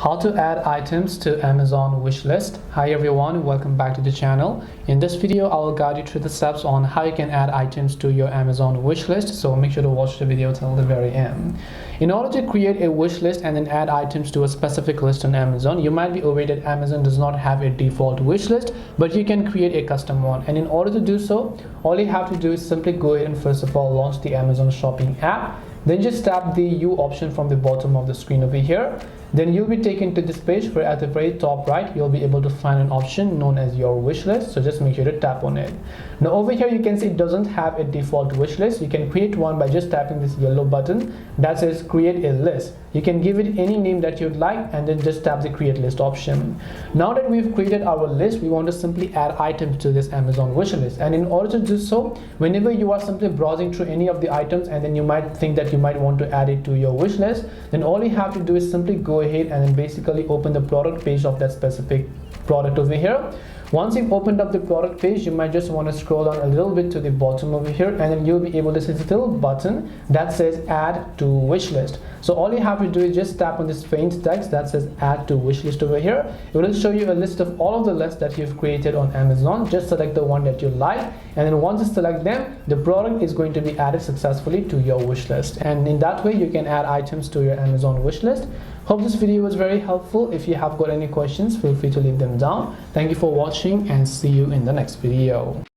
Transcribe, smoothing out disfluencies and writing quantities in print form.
How to add items to Amazon wishlist. Hi everyone, welcome back to the channel. In this video I will guide you through the steps on how you can add items to your Amazon wishlist, so make sure to watch the video till the very end. In order to create a wish list and then add items to a specific list on Amazon, you might be aware that Amazon does not have a default wish list, but you can create a custom one. And in order to do so, all you have to do is simply go ahead and first of all launch the Amazon shopping app. Then just tap the U option from the bottom of the screen over here. Then you'll be taken to this page where at the very top right you'll be able to find an option known as your wish list, so just make sure to tap on it. Now over here you can see it doesn't have a default wish list. You can create one by just tapping this yellow button that says create a list. You can give it any name that you'd like and then just tap the create list option. Now that we've created our list, we want to simply add items to this Amazon wish list, and in order to do so, whenever you are simply browsing through any of the items and then you might think that you might want to add it to your wish list, then all you have to do is simply go ahead and then basically open the product page of that specific product over here. Once you've opened up the product page, you might just want to scroll down a little bit to the bottom over here, and then you'll be able to see this little button that says add to wish list. So all you have to do is just tap on this faint text that says add to wish list over here. It will show you a list of all of the lists that you've created on Amazon. Just select the one that you like, and then once you select them, the product is going to be added successfully to your wish list, and in that way you can add items to your Amazon wish list. Hope this video was very helpful. If you have got any questions, feel free to leave them down. Thank you for watching and see you in the next video.